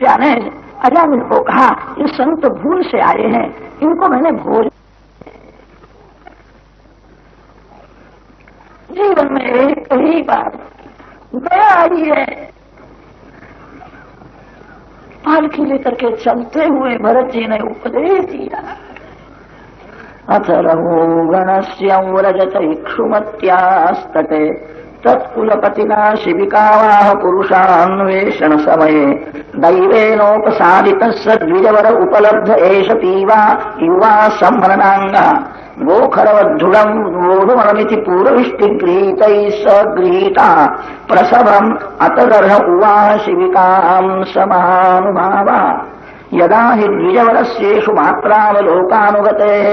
सत्या ने अजामिल को कहा, ये संत भूल से आए हैं, इनको मैंने भोज। जीवन में एक ही बार दया आई है। पालकी लेकर के चलते हुए भरत जी ने उपदेश दिया। अथ रघुगणस्य व्रजत इक्षुमत्यास्तटे तत्कुलपतिना शिबिकावाह पुरुषान्वेषण समये दैवेनोपसादितः सद्विजवर उपलब्ध एष पीवा युवा सम्मरणाङ्गः गोखरवद्धुडम् वोढुमनमिति पूर्वविष्टिगृहीतैः स गृहीता प्रसवम् अतगर्ह उवाह शिबिकाम् समानुभावा यदा हि द्विजवरस्येषु मात्रावलोकानुगतेः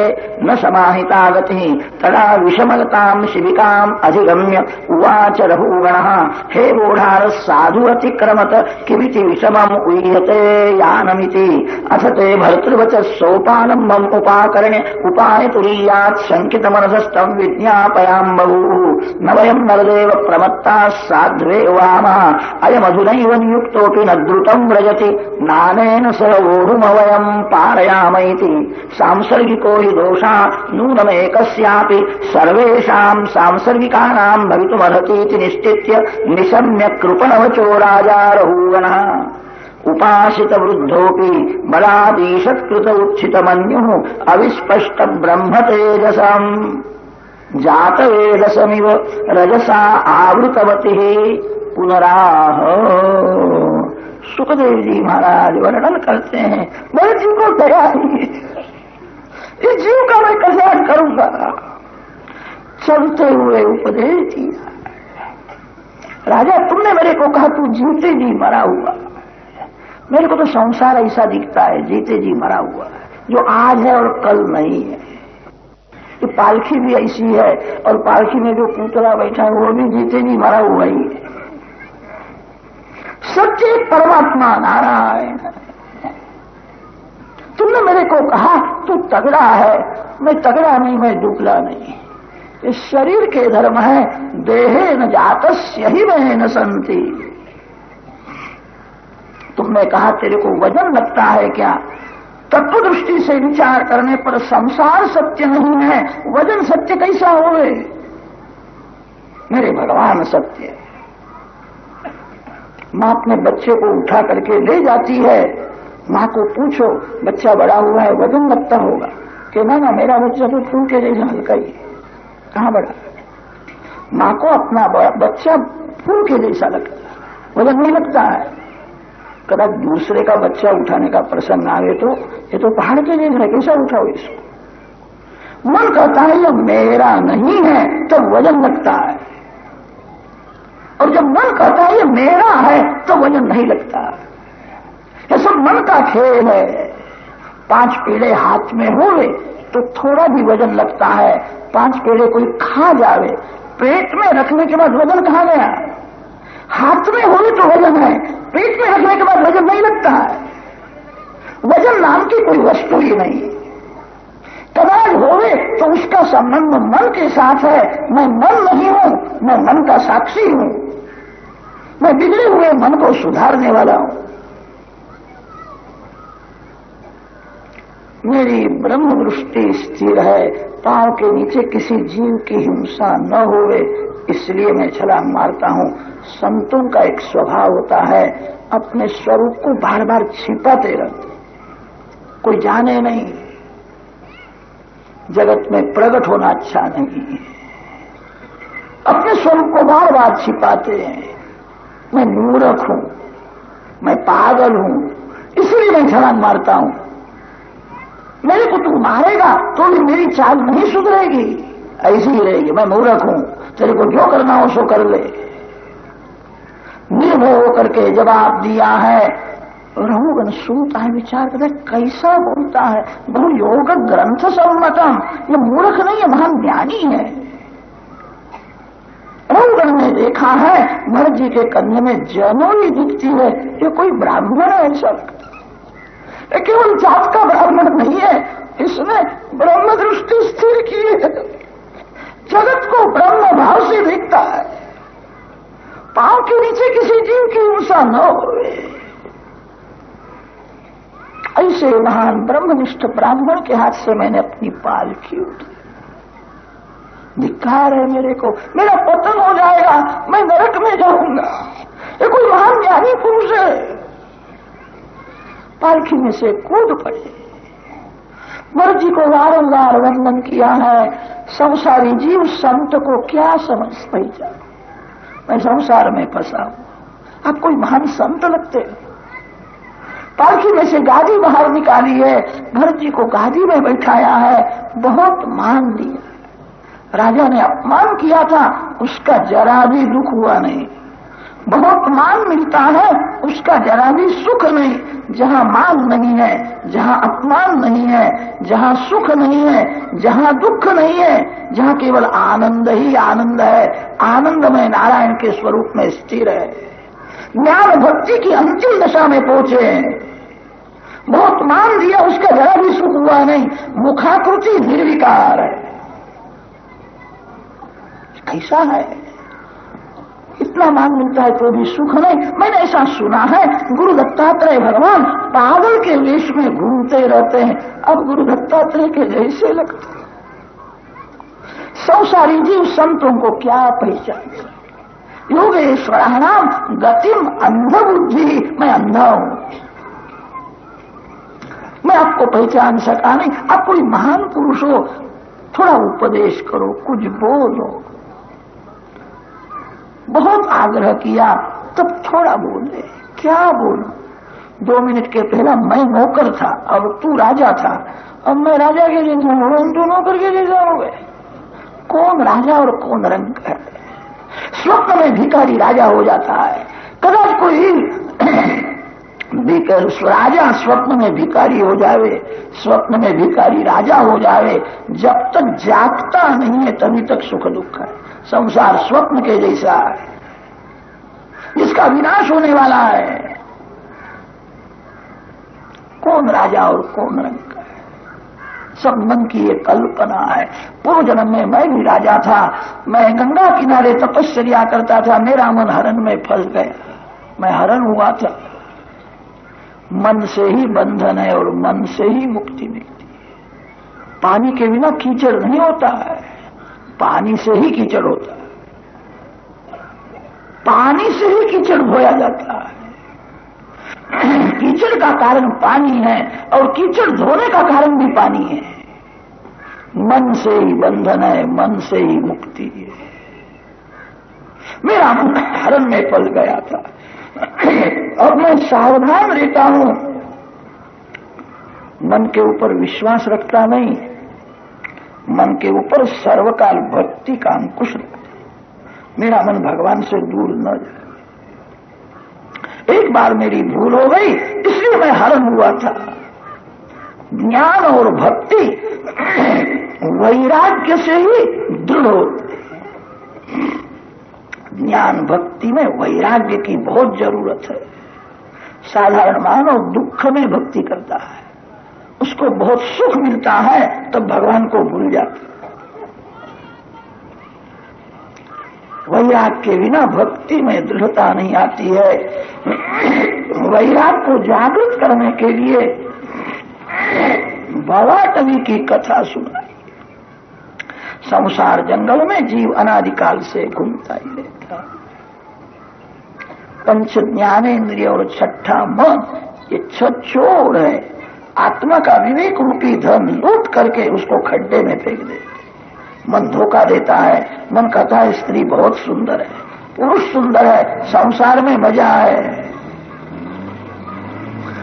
न समाहिता गतिः तदा विषमगताम् शिबिकाम् अधिगम्य उवाच रघुगणः हे वोढारः साधु अतिक्रमत किमिति विषमम् उह्यते यानमिति अथ ते भर्तृवचः सोपानम् मम उपाकर्ण्य उपायतुरीयात् शङ्कितमनसस्तम् विज्ञापयाम्बभूः न वयम् नरदेव प्रमत्ताः साध्वे वामः अयमधुनैव नियुक्तोऽपि न द्रुतम् व्रजति नानेन सह वोढुमवयम् पारयामैति सांसर्गिको हि दोषा नूनमेकस्यापि सर्वेषाम् सांसर्गिकानाम् भवितुमर्हतीति निश्चित्य निशम्य कृपणवचो राजा रघुगणः उपासितवृद्धोऽपि बलादीशत्कृत उत्थितमन्युः अविस्पष्ट ब्रह्मतेजसम् जातवेदसमिव रजसा आवृतवतिः पुनराह। सुखदेव जी महाराज वर्णन करते हैं, मेरे जीव को दया नहीं, इस जीव का मैं कल्याण करूंगा। चलते हुए उपदेश दिया। राजा, तुमने मेरे को कहा तू जीते जी मरा हुआ। मेरे को तो संसार ऐसा दिखता है, जीते जी मरा हुआ, जो आज है और कल नहीं है। तो पालकी भी ऐसी है, और पालकी में जो पुतला बैठा है वो भी जीते जी मरा हुआ ही है। सच्चे परमात्मा नारायण। तुमने मेरे को कहा तू तगड़ा है, मैं तगड़ा नहीं, मैं दुबला नहीं। ये शरीर के धर्म है, देहे न जातस्य ही वह न संति। तुमने कहा तेरे को वजन लगता है क्या? तत्व दृष्टि से विचार करने पर संसार सत्य नहीं है, वजन सत्य कैसा होवे? मेरे भगवान सत्य है। माँ अपने बच्चे को उठा करके ले जाती है। माँ को पूछो, बच्चा बड़ा हुआ है, वजन लगता होगा? कि ना मेरा बच्चा तो फूल के जैसा हल्का ही है, कहाँ बड़ा? माँ को अपना बच्चा फूल के जैसा लगता है, वजन नहीं लगता है। कदा दूसरे का बच्चा उठाने का प्रसंग आवे तो ये तो पहाड़ के जैसा है, कैसा उठाओ इसको? मन कहता है ये मेरा नहीं है, तब वजन लगता है। और जब मन कहता है ये मेरा है तो वजन नहीं लगता। ये सब मन का खेल है। 5 पेड़े हाथ में होवे तो थोड़ा भी वजन लगता है। 5 पेड़े कोई खा जावे, पेट में रखने के बाद वजन कहाँ गया? हाथ में होवे तो वजन है, पेट में रखने के बाद वजन नहीं लगता है। वजन नाम की कोई वस्तु ही नहीं। कदाच होवे तो उसका संबंध मन के साथ है। मैं मन नहीं हूं, मैं मन का साक्षी हूं। मैं बिगड़े हुए मन को सुधारने वाला हूं। मेरी ब्रह्म दृष्टि स्थिर है, पांव के नीचे किसी जीव की हिंसा न होवे, इसलिए मैं छलांग मारता हूं। संतों का एक स्वभाव होता है, अपने स्वरूप को बार बार छिपाते रहते, कोई जाने नहीं। जगत में प्रकट होना अच्छा नहीं है, अपने स्वरूप को बार बार छिपाते हैं। मैं मूर्ख हूं, मैं पागल हूं, इसलिए मैं छलांग मारता हूं। मेरे को तू मारेगा तो भी मेरी चाल नहीं सुधरेगी, ऐसी ही रहेगी। मैं मूर्ख हूं, तेरे को जो करना हो सो कर ले। निर्भय होकर के जवाब दिया है। रघुगण सुनता है, विचार करता है, कैसा बोलता है, बहु योग ग्रंथ सम्मतम। ये मूर्ख नहीं है, महान ज्ञानी है। रघुगण ने देखा है भरत जी के कंधे में जनोई दिखती है, ये कोई ब्राह्मण है ऐसा लगता है। केवल जात का ब्राह्मण नहीं है, इसने ब्रह्म दृष्टि स्थिर की है, जगत को ब्रह्म भाव से देखता है। पांव के नीचे किसी जीव की हिंसा न हो। ऐसे महान ब्रह्मनिष्ठ ब्राह्मण के हाथ से मैंने अपनी पालकी उठाई। धिक्कार है मेरे को, मेरा पतन हो जाएगा, मैं नरक में जाऊंगा। ये कोई महान ज्ञानी पुरुष है। पालकी में से कूद पड़े। वर जी को वारंवार वर्णन किया है, संसारी जीव संत को क्या समझ पहचान, मैं संसार में फंसा हूं, आप कोई महान संत लगते हो। पालकी में से गादी बाहर निकाली है, भरत जी को गादी में बैठाया है, बहुत मान लिया। राजा ने अपमान किया था, उसका जरा भी दुख हुआ नहीं। बहुत मान मिलता है, उसका जरा भी सुख नहीं। जहां मान नहीं है, जहां अपमान नहीं है, जहां सुख नहीं है, जहां दुख नहीं है, जहां केवल आनंद ही आनंद है, आनंदमय नारायण के स्वरूप में स्थिर है, ज्ञान भक्ति की अंतिम दशा में पहुंचे। बहुत मान दिया, उसका जरा भी सुख हुआ नहीं, मुखाकृति निर्विकार है। कैसा है, इतना मान मिलता है तो भी सुख नहीं। मैंने ऐसा सुना है, गुरु दत्तात्रेय भगवान पागल के वेश में घूमते रहते हैं, अब गुरु दत्तात्रेय के जैसे लगते हैं। संसारी जीव संतों को क्या पहचान, योगेश्वराणाम गतिम अंध बुद्धि, मैं अंधा हूं, मैं आपको पहचान सका नहीं। आप कोई महान पुरुष हो, थोड़ा उपदेश करो, कुछ बोलो। बहुत आग्रह किया, तब थोड़ा बोले, क्या बोलो। 2 मिनट के पहला मैं नौकर था, अब तू राजा था, अब मैं राजा के जैसा हूं, तू नौकर के जैसा हो गए। कौन राजा और कौन रंग है। स्वप्न में भिखारी राजा हो जाता है, कदाच कोई राजा स्वप्न में भिखारी हो जावे, स्वप्न में भिखारी राजा हो जावे। जब तक जागता नहीं है तभी तक सुख दुख है। संसार स्वप्न के जैसा है, जिसका विनाश होने वाला है। कौन राजा और कौन रंग का है, सब मन की ये कल्पना है। पूर्व जन्म में मैं भी राजा था, मैं गंगा किनारे तपस्या करता था, मेरा मन हरण में फंस गया, मैं हरण हुआ था। मन से ही बंधन है और मन से ही मुक्ति मिलती है। पानी के बिना कीचड़ नहीं होता है, पानी से ही कीचड़ होता है, पानी से ही कीचड़ धोया जाता है। कीचड़ का कारण पानी है और कीचड़ धोने का कारण भी पानी है। मन से ही बंधन है, मन से ही मुक्ति है। मेरा मन हरण में फंस गया था, अब मैं सावधान रहता हूं, मन के ऊपर विश्वास रखता नहीं, मन के ऊपर सर्वकाल भक्ति का अंकुश रखता। मेरा मन भगवान से दूर न जाए। एक बार मेरी भूल हो गई, इसलिए मैं हरण हुआ था। ज्ञान और भक्ति वैराग्य से ही दृढ़ होते। ज्ञान भक्ति में वैराग्य की बहुत जरूरत है। साधारण मानव दुख में भक्ति करता है, उसको बहुत सुख मिलता है, तब भगवान को भूल जाता है। वैराग के बिना भक्ति में दृढ़ता नहीं आती है। वैराग को जागृत करने के लिए भवाटवी की कथा सुनाई। संसार जंगल में जीव अनादिकाल से घूमता ही रहता। पंच ज्ञानेन्द्रिय और छठा मन, ये चोर है। आत्मा का विवेक रूपी धन लूट करके उसको खड्डे में फेंक देते। मन धोखा देता है, मन कहता है स्त्री बहुत सुंदर है, पुरुष सुंदर है, संसार में मजा है।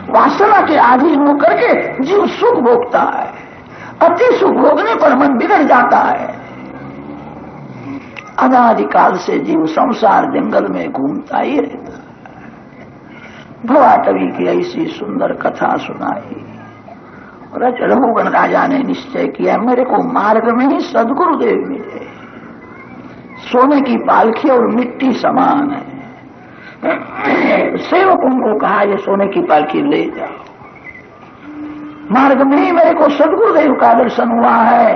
वासना के अधीन होकर के जीव सुख भोगता है। अति सुख भोगने पर मन बिगड़ जाता है। अनादिकाल से जीव संसार जंगल में घूमता ही रहता है। भवाटवी की ऐसी सुंदर कथा सुनाई। रघुगण राजा ने निश्चय किया, मेरे को मार्ग में ही सद्गुरुदेव मिले। सोने की पालकी और मिट्टी समान है। सेवकों को कहा, ये सोने की पालकी ले जाओ। मार्ग में ही मेरे को सद्गुरुदेव का दर्शन हुआ है।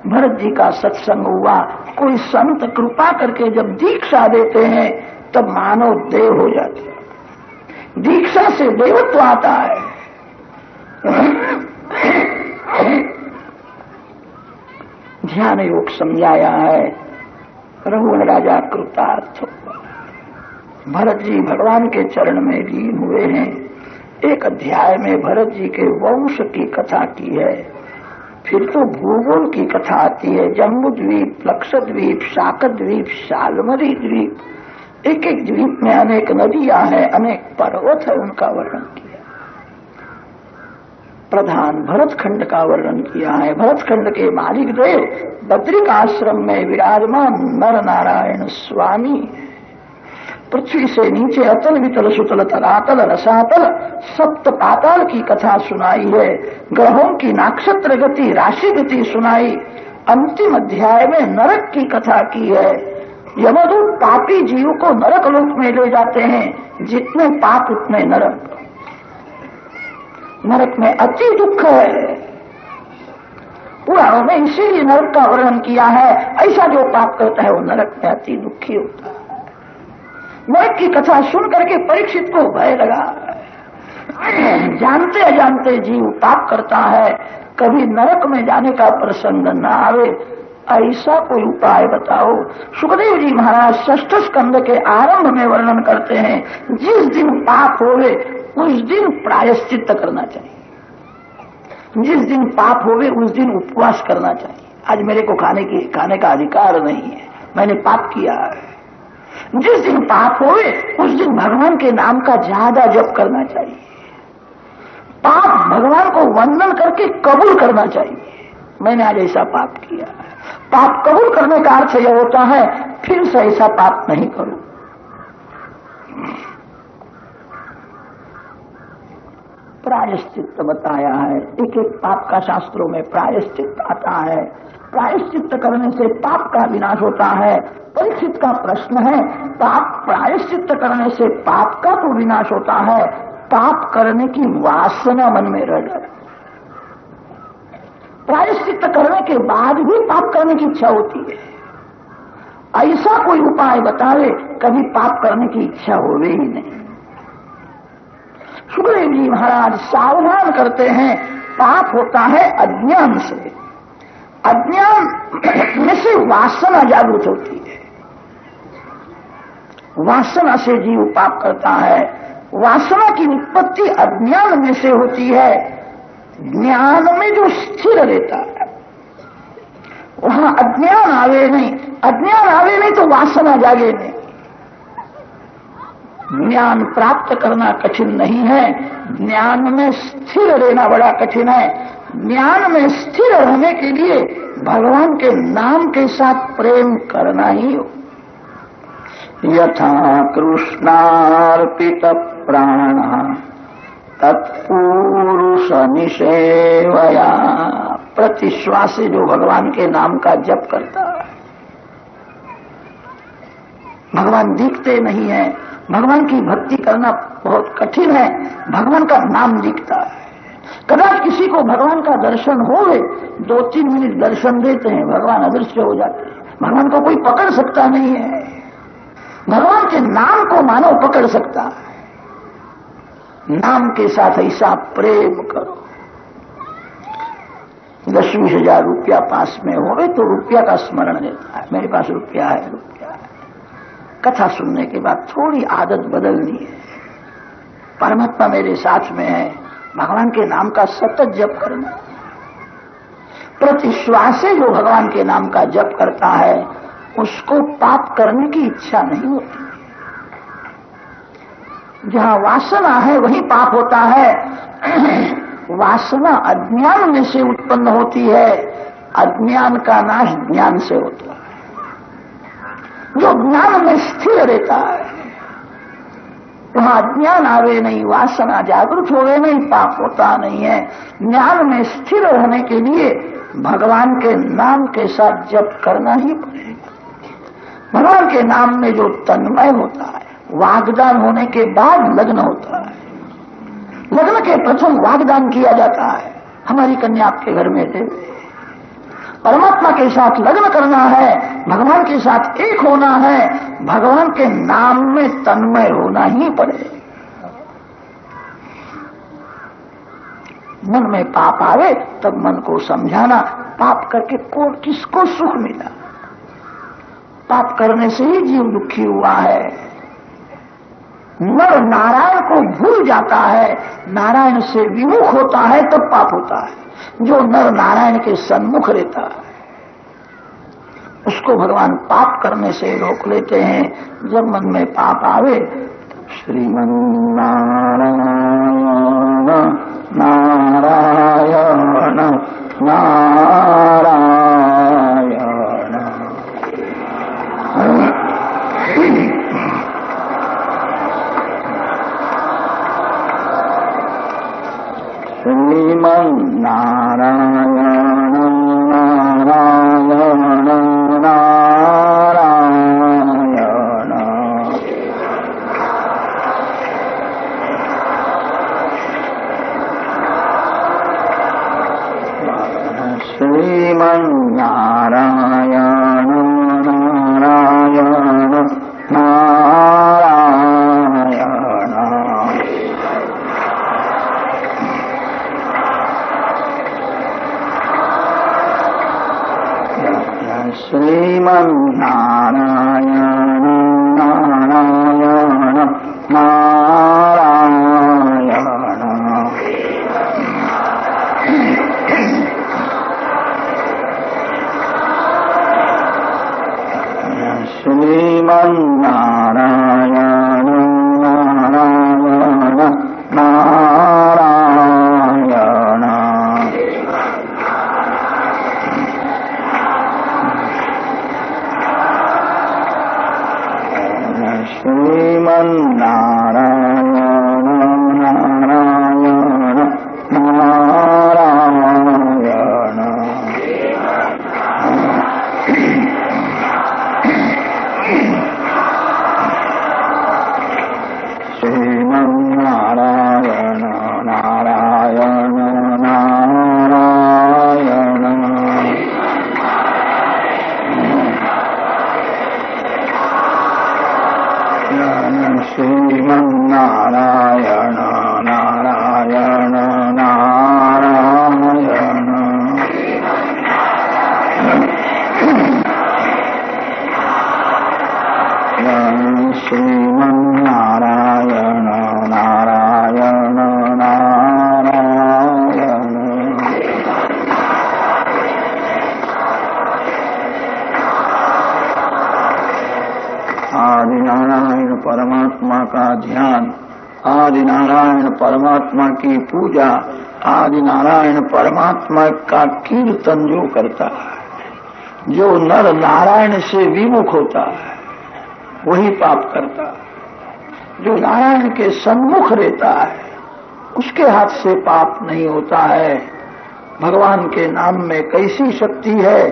भरत जी का सत्संग हुआ। कोई संत कृपा करके जब दीक्षा देते हैं तब मानव देव हो जाते हैं। दीक्षा से देवत्व आता है। ध्यान योग समझाया है। रघुवर राजा कृतार्थ हुआ। भरत जी भगवान के चरण में लीन हुए हैं। एक अध्याय में भरत जी के वंश की कथा की है। फिर तो भूगोल की कथा आती है। जम्बू द्वीप, लक्षद्वीप, शाकद्वीप, शालमरी द्वीप, एक एक द्वीप में अनेक नदियां हैं, अनेक पर्वत है, उनका वर्णन किया। प्रधान भरतखंड का वर्णन किया है। भरतखंड के मालिक देव बद्रिक आश्रम में विराजमान नर नारायण स्वामी। पृथ्वी से नीचे अतल वितल सुतल तलातल रसातल सप्त पाताल की कथा सुनाई है। ग्रहों की नक्षत्र गति, राशि गति सुनाई। अंतिम अध्याय में नरक की कथा की है। यमदूत पापी जीव को नरक लोक में ले जाते हैं। जितने पाप उतने नरक। नरक में अति दुख है। पुराणों में इसीलिए नरक का वर्णन किया है। ऐसा जो पाप करता है वो नरक में अति दुखी होता है। नरक की कथा सुन करके परीक्षित को भय लगा। जानते अजानते जीव पाप करता है, कभी नरक में जाने का प्रसंग न आवे, ऐसा कोई उपाय बताओ। सुखदेव जी महाराज षष्ठ स्कंद के आरंभ में वर्णन करते हैं, जिस दिन पाप होवे उस दिन प्रायश्चित्त करना चाहिए। जिस दिन पाप होवे उस दिन उपवास करना चाहिए। आज मेरे को खाने का अधिकार नहीं है, मैंने पाप किया है। जिस दिन पाप होवे उस दिन भगवान के नाम का ज्यादा जप करना चाहिए। पाप भगवान को वंदन करके कबूल करना चाहिए। मैंने आज ऐसा पाप किया है। पाप कबूल करने का अर्थ यह होता है फिर से ऐसा पाप नहीं करूं। प्रायश्चित्त बताया है। एक एक पाप का शास्त्रों में प्रायश्चित्त आता है। प्रायश्चित्त करने से पाप का विनाश होता है। परीक्षित का प्रश्न है, पाप प्रायश्चित्त करने से पाप का तो विनाश होता है, पाप करने की वासना मन में रह जाती। प्रायश्चित्त करने के बाद भी पाप करने की इच्छा होती है। ऐसा कोई उपाय बतावे कभी पाप करने की इच्छा होवे ही नहीं। सुखदेव जी महाराज सावधान करते हैं, पाप होता है अज्ञान से। अज्ञान में से वासना जागृत होती है। वासना से जीव पाप करता है। वासना की उत्पत्ति अज्ञान में से होती है। ज्ञान में जो स्थिर रहता है वहां अज्ञान आवे नहीं। अज्ञान आवे नहीं तो वासना जागे नहीं। ज्ञान प्राप्त करना कठिन नहीं है, ज्ञान में स्थिर रहना बड़ा कठिन है। ज्ञान में स्थिर रहने के लिए भगवान के नाम के साथ प्रेम करना ही हो। यथा कृष्णार्पित प्राण तत्पुरुष निषेवया। प्रतिश्वास से जो भगवान के नाम का जप करता है, भगवान दिखते नहीं है। भगवान की भक्ति करना बहुत कठिन है, भगवान का नाम दिखता है। कदाच किसी को भगवान का दर्शन होवे, 2-3 मिनट दर्शन देते हैं, भगवान अदृश्य हो जाते हैं। भगवान को कोई पकड़ सकता नहीं है। भगवान के नाम को मानव पकड़ सकता है। नाम के साथ ऐसा प्रेम करो। 10,000 रुपया पास में होवे तो रुपया का स्मरण रहता है, मेरे पास रुपया है, रुपया है। कथा सुनने के बाद थोड़ी आदत बदलनी है। परमात्मा मेरे साथ में है, भगवान के नाम का सतत जप करना। प्रतिश्वास से जो भगवान के नाम का जप करता है उसको पाप करने की इच्छा नहीं होती। जहां वासना है वहीं पाप होता है। वासना अज्ञान में से उत्पन्न होती है, अज्ञान का नाश ज्ञान से होता है। जो ज्ञान में स्थिर रहता है वहां अज्ञान आवे नहीं, वासना जागृत होवे नहीं, पाप होता नहीं है। ज्ञान में स्थिर रहने के लिए भगवान के नाम के साथ जप करना ही पड़ेगा। भगवान के नाम में जो तन्मय होता है, वागदान होने के बाद लग्न होता है। लग्न के प्रथम वागदान किया जाता है, हमारी कन्या आपके घर में दे। परमात्मा के साथ लग्न करना है, भगवान के साथ एक होना है, भगवान के नाम में तन्मय होना ही पड़ेगा। मन में पाप आवे तब मन को समझाना, पाप करके किसको सुख मिला? पाप करने से ही जीव दुखी हुआ है। नर नारायण को भूल जाता है, नारायण से विमुख होता है तब पाप होता है। जो नर नारायण के सन्मुख रहता है उसको भगवान पाप करने से रोक लेते हैं। जब मन में पाप आवे, श्रीमन नारायण नारायण नारायण श्रीमन नारायण नारायण नारायण श्रीमन नारायण नारायण नारायण श्रीमन नारायण नारायण नारायण श्रीमन नारायण नारायण नारायण श्रीमन नारायण नारायण नारायण श्रीमन नारायण नारायण नारायण श्रीमन नारायण नारायण नारायण श्रीमन नारायण नारायण नारायण आदि नारायण परमात्मा का ध्यान, आदि नारायण परमात्मा की पूजा, आदि नारायण परमात्मा का कीर्तन जो करता है, जो नर नारायण से विमुख होता है वही पाप करता है। जो नारायण के सन्मुख रहता है उसके हाथ से पाप नहीं होता है। भगवान के नाम में कैसी शक्ति है।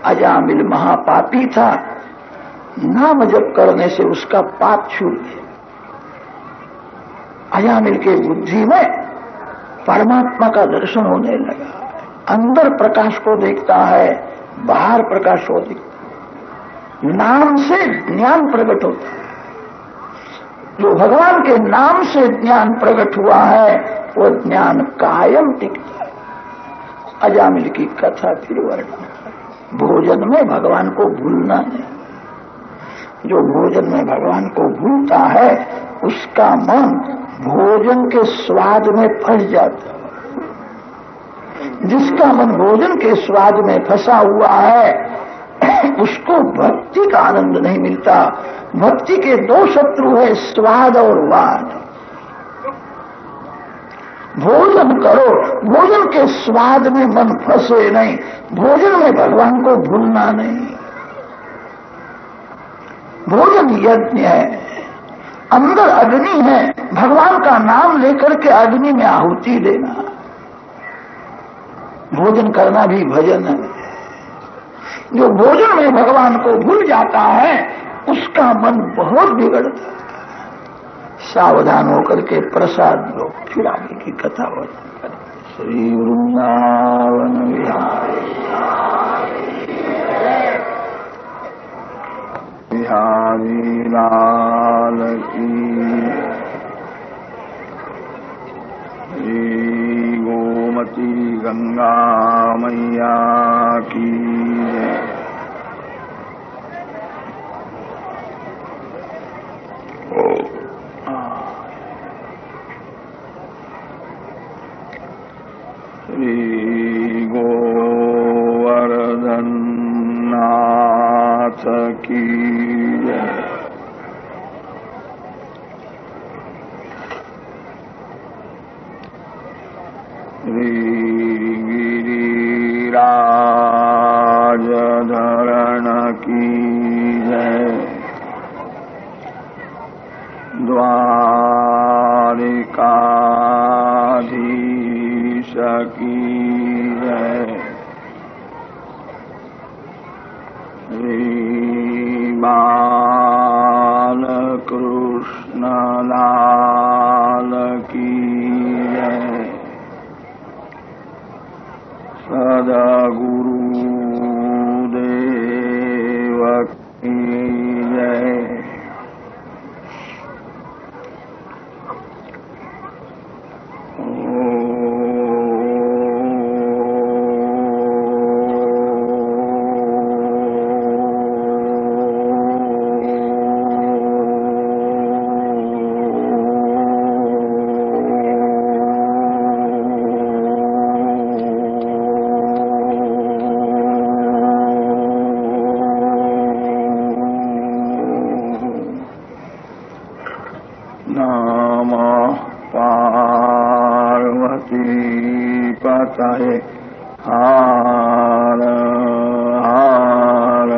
अजामिल महापापी था, नाम जप करने से उसका पाप छूट गया। अजामिल के बुद्धि में परमात्मा का दर्शन होने लगा। अंदर प्रकाश को देखता है, बाहर प्रकाश को दिखता है। नाम से ज्ञान प्रकट होता है। जो भगवान के नाम से ज्ञान प्रकट हुआ है वो ज्ञान कायम टिकता है। अजामिल की कथा फिर वर्णन, भोजन में भगवान को भूलना नहीं। जो भोजन में भगवान को भूलता है उसका मन भोजन के स्वाद में फंस जाता है। जिसका मन भोजन के स्वाद में फंसा हुआ है उसको भक्ति का आनंद नहीं मिलता। भक्ति के दो शत्रु है, स्वाद और वाद। भोजन करो, भोजन के स्वाद में मन फंसे नहीं, भोजन में भगवान को भूलना नहीं। भोजन यज्ञ है, अंदर अग्नि है, भगवान का नाम लेकर के अग्नि में आहुति देना। भोजन करना भी भजन है। जो भोजन में भगवान को भूल जाता है उसका मन बहुत बिगड़ता है। सावधान होकर के प्रसाद लो, फिर आगे की कथा वर्णन करें। श्री वृंदावन बिहारी लाल की गंगा मैया की जय। श्री गोवर्धन नाथ की जय। श्री गिरिराजधरण की जय। द्वारिकाधीश की जय। श्री बालकृष्ण लाल की जय। सद्गुरुदेव की जय। पतये हर हर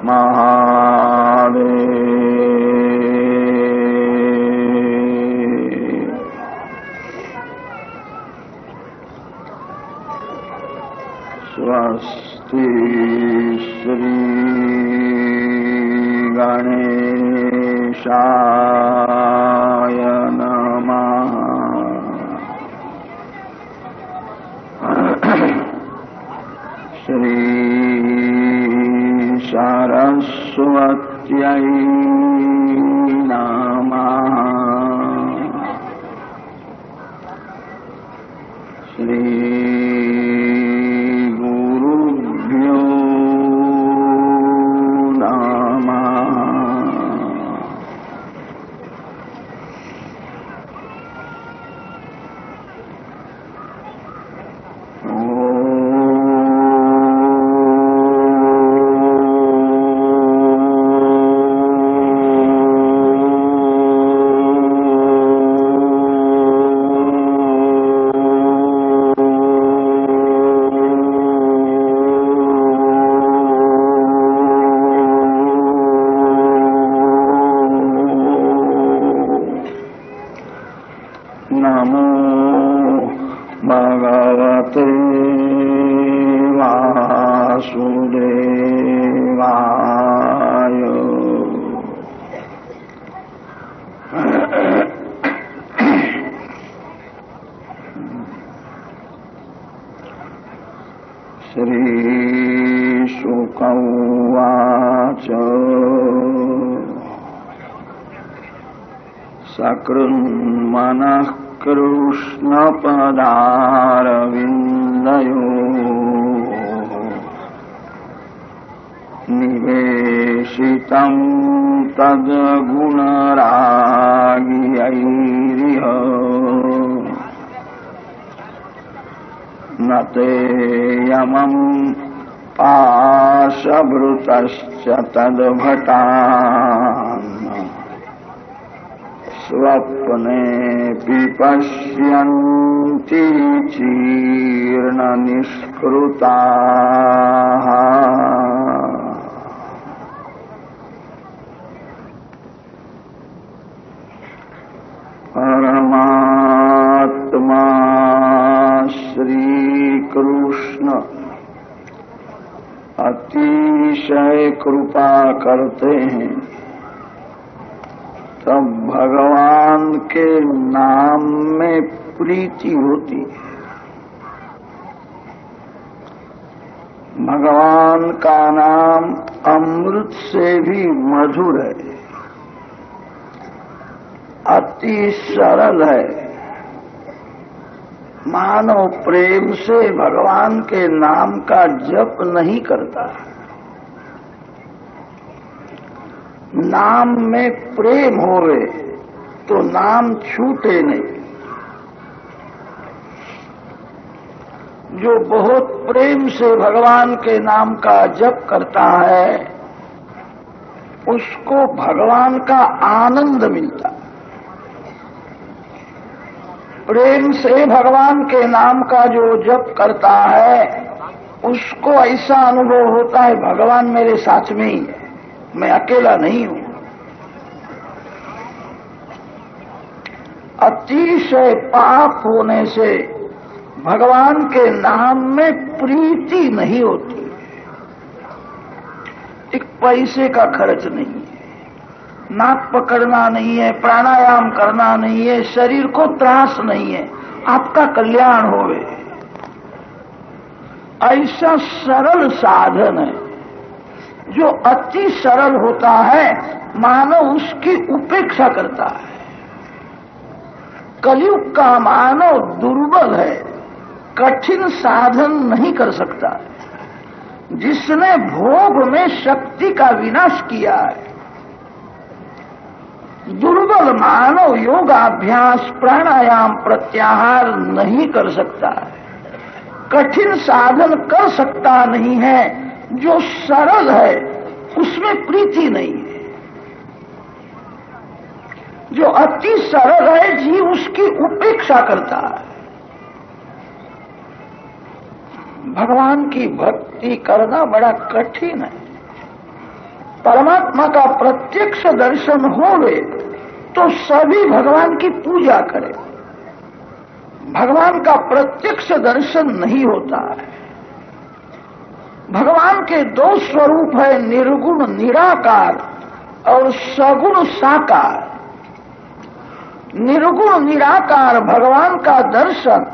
महादेव। स्वस्ति श्री गणेशाय नमः। श्री सरस्वत्यै नमः। श्री गुरुभ्यो नमः। नमो भगवते वासुदेवाय। श्री शुक उवाच सकृन्मनः कृष्णपदारविन्दयोः निवेशितं तद्गुणरागियैरिह न ते यमं पाशभृतश्च तद्भटान् स्वप्नेऽपि पश्यन्ति चीर्णनिष्कृताः। परमात्मा श्रीकृष्ण अतिशय कृपा करते हैं, तब भगवान के नाम में प्रीति होती है। भगवान का नाम अमृत से भी मधुर है, अति सरल है, मानव प्रेम से भगवान के नाम का जप नहीं करता। नाम में प्रेम होवे तो नाम छूटे नहीं। जो बहुत प्रेम से भगवान के नाम का जप करता है उसको भगवान का आनंद मिलता। प्रेम से भगवान के नाम का जो जप करता है उसको ऐसा अनुभव होता है भगवान मेरे साथ में ही है, मैं अकेला नहीं हूं। अतिशय पाप होने से भगवान के नाम में प्रीति नहीं होती। एक पैसे का खर्च नहीं है, नाक पकड़ना नहीं है, प्राणायाम करना नहीं है, शरीर को त्रास नहीं है, आपका कल्याण होवे। ऐसा सरल साधन है। जो अति सरल होता है मानव उसकी उपेक्षा करता है। कलयुग का मानव दुर्बल है, कठिन साधन नहीं कर सकता। जिसने भोग में शक्ति का विनाश किया है, दुर्बल मानव योगाभ्यास प्राणायाम प्रत्याहार नहीं कर सकता है, कठिन साधन कर सकता नहीं है। जो सरल है उसमें प्रीति नहीं है। जो अति सरल है जीव उसकी उपेक्षा करता है। भगवान की भक्ति करना बड़ा कठिन है। परमात्मा का प्रत्यक्ष दर्शन होवे तो सभी भगवान की पूजा करें। भगवान का प्रत्यक्ष दर्शन नहीं होता है। भगवान के दो स्वरूप है, निर्गुण निराकार और सगुण साकार। निर्गुण निराकार भगवान का दर्शन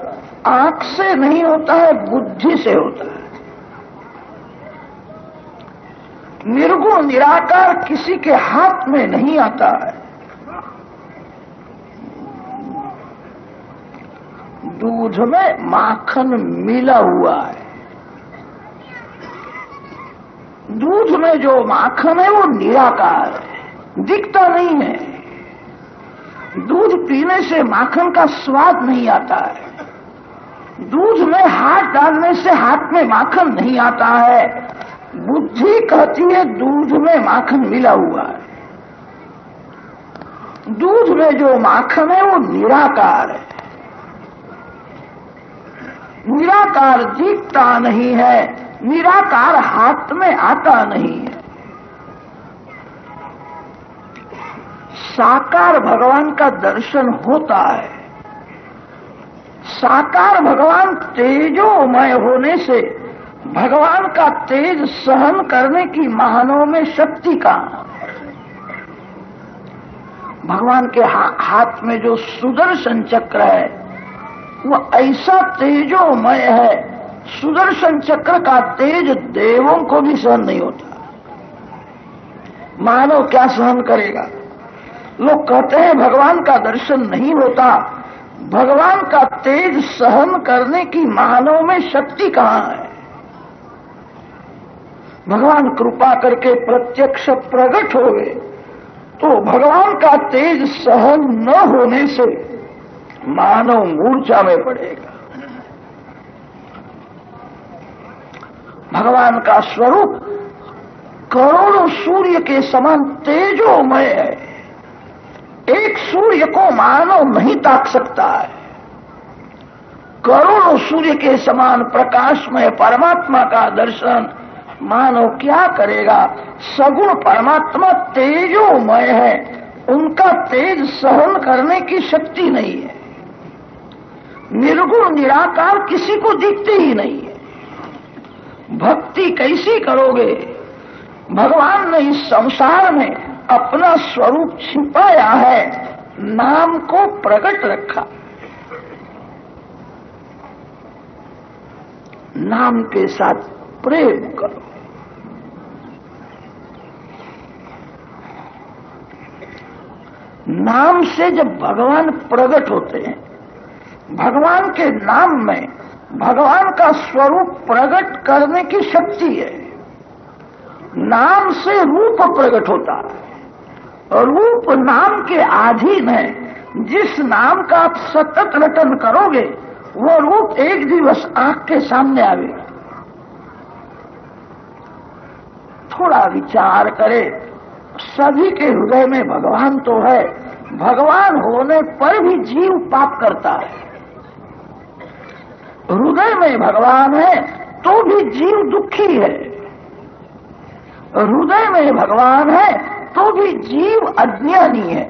आंख से नहीं होता है, बुद्धि से होता है। निर्गुण निराकार किसी के हाथ में नहीं आता है। दूध में माखन मिला हुआ है। दूध में जो माखन है वो निराकार है, दिखता नहीं है। दूध पीने से माखन का स्वाद नहीं आता है। दूध में हाथ डालने से हाथ में माखन नहीं आता है। बुद्धि कहती है दूध में माखन मिला हुआ है। दूध में जो माखन है वो निराकार है। निराकार दिखता नहीं है, निराकार हाथ में आता नहीं है। साकार भगवान का दर्शन होता है। साकार भगवान तेजोमय होने से भगवान का तेज सहन करने की मानव में शक्ति कहां? भगवान के हाथ में जो सुदर्शन चक्र है वो ऐसा तेजोमय है, सुदर्शन चक्र का तेज देवों को भी सहन नहीं होता। मानव क्या सहन करेगा? लोग कहते हैं भगवान का दर्शन नहीं होता। भगवान का तेज सहन करने की मानव में शक्ति कहां है? भगवान कृपा करके प्रत्यक्ष प्रकट होवे तो भगवान का तेज सहन न होने से मानव मूर्छा में पड़ेगा। भगवान का स्वरूप करोड़ों सूर्य के समान तेजोमय है। एक सूर्य को मानव नहीं ताक सकता है। करोड़ों सूर्य के समान प्रकाशमय परमात्मा का दर्शन मानव क्या करेगा? सगुण परमात्मा तेजोमय है, उनका तेज सहन करने की शक्ति नहीं है। निर्गुण निराकार किसी को दिखते ही नहीं है। भक्ति कैसी करोगे? भगवान ने इस संसार में अपना स्वरूप छिपाया है, नाम को प्रकट रखा। नाम के साथ प्रेम करो। नाम से जब भगवान प्रकट होते हैं भगवान के नाम में भगवान का स्वरूप प्रकट करने की शक्ति है। नाम से रूप प्रकट होता है और रूप नाम के अधीन है। जिस नाम का आप सतत रटन करोगे वो रूप एक दिवस आंख के सामने आवेगा। थोड़ा विचार करें, सभी के हृदय में भगवान तो है, भगवान होने पर भी जीव पाप करता है। हृदय में भगवान है तो भी जीव दुखी है, हृदय में भगवान है तो भी जीव अज्ञानी है।